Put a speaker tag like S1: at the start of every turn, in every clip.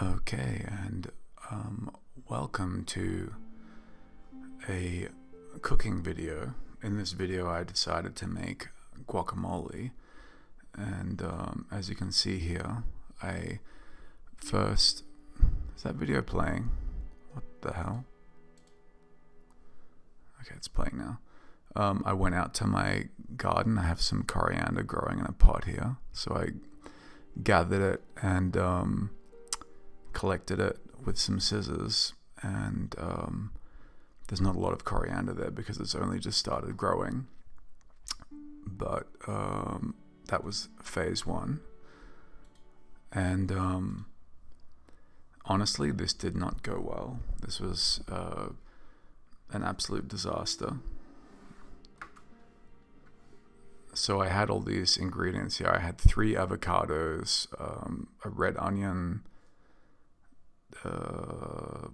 S1: Okay, and welcome to a cooking video. In this video, I decided to make guacamole, and as you can see here, I first... Is that video playing? What the hell? Okay, it's playing now. I went out to my garden. I have some coriander growing in a pot here, so I gathered it and collected it with some scissors, and there's not a lot of coriander there because it's only just started growing, but that was phase one. And honestly, this did not go well. This was an absolute disaster. So I had all these ingredients here. I had 3 avocados, a red onion, a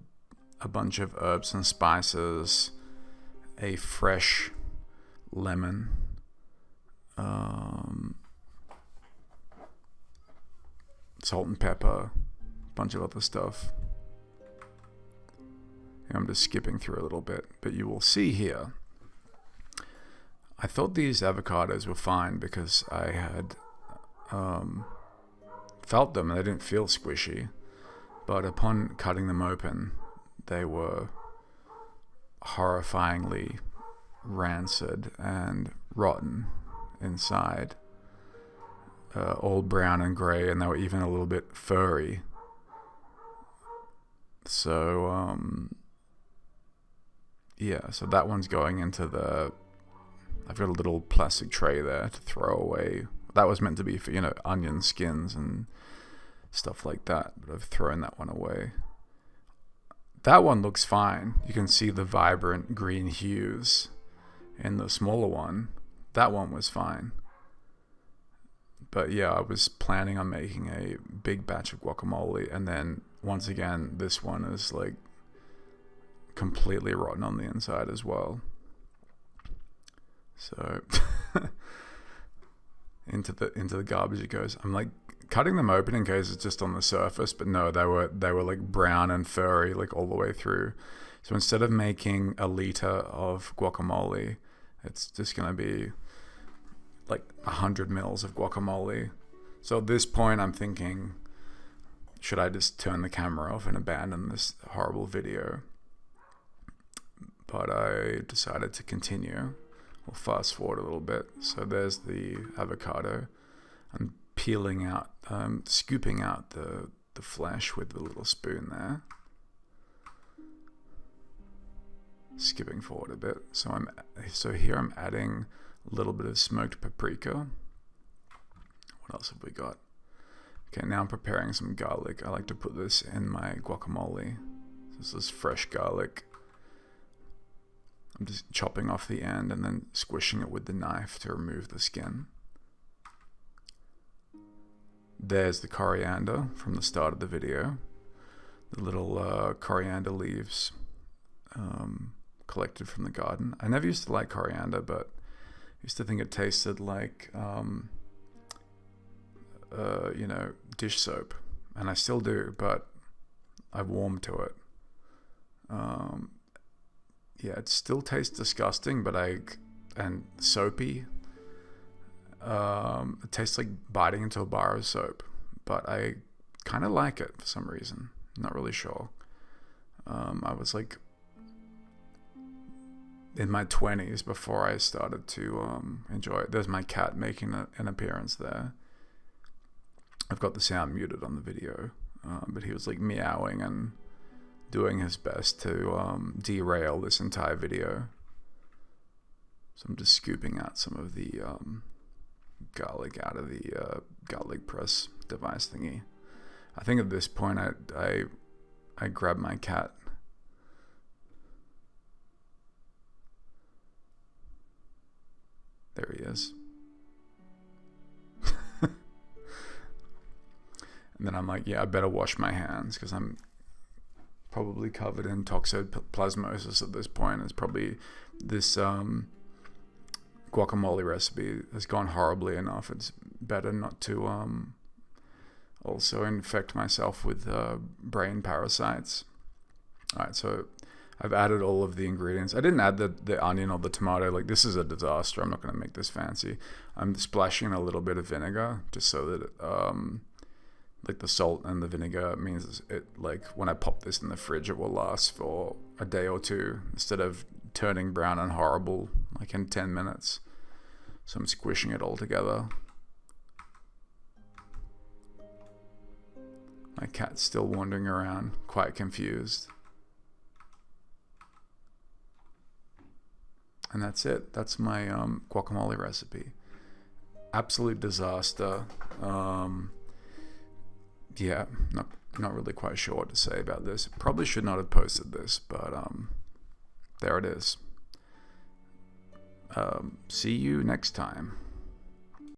S1: bunch of herbs and spices, a fresh lemon, salt and pepper, a bunch of other stuff. I'm just skipping through a little bit, but you will see here. I thought these avocados were fine because I had felt them and they didn't feel squishy. But upon cutting them open, they were horrifyingly rancid and rotten inside, all brown and grey, and they were even a little bit furry. So, yeah, so that one's going into the... I've got a little plastic tray there to throw away. That was meant to be for, onion skins and stuff like that, but I've thrown that one away. That one looks fine. You can see the vibrant green hues in the smaller one. That one was fine. But yeah, I was planning on making a big batch of guacamole, and then once again, this one is like completely rotten on the inside as well. So into the garbage it goes. I'm like cutting them open in case it's just on the surface, but no, they were like brown and furry like all the way through. So instead of making a liter of guacamole, it's just gonna be like 100 mils of guacamole. So at this point I'm thinking, should I just turn the camera off and abandon this horrible video? But I decided to continue. We'll fast forward a little bit. So there's the avocado. I'm peeling out, scooping out the flesh with the little spoon there. Skipping forward a bit. So here I'm adding a little bit of smoked paprika. What else have we got? Okay, now I'm preparing some garlic. I like to put this in my guacamole. This is fresh garlic. I'm just chopping off the end and then squishing it with the knife to remove the skin. There's the coriander from the start of the video. The little coriander leaves collected from the garden. I never used to like coriander, but I used to think it tasted like, dish soap. And I still do, but I've warmed to it. Yeah, it still tastes disgusting, but and soapy. It tastes like biting into a bar of soap, but I kind of like it for some reason. Not really sure. I was like in my 20s before I started to enjoy it. There's my cat making an appearance there. I've got the sound muted on the video, but he was like meowing and doing his best to derail this entire video. So I'm just scooping out some of the garlic out of the garlic press device thingy. I think at this point I grab my cat. There he is. And then I'm like, yeah, I better wash my hands because I'm probably covered in toxoplasmosis at this point. It's probably this guacamole recipe has gone horribly enough. It's better not to also infect myself with brain parasites. Alright, so I've added all of the ingredients. I didn't add the onion or the tomato. Like, this is a disaster. I'm not going to make this fancy. I'm splashing a little bit of vinegar just so that like the salt and the vinegar means it, like, when I pop this in the fridge, it will last for a day or two instead of turning brown and horrible like in 10 minutes. So I'm squishing it all together. My cat's still wandering around, quite confused. And that's it. That's my guacamole recipe. Absolute disaster. Yeah, not really quite sure what to say about this. Probably should not have posted this, but there it is. See you next time.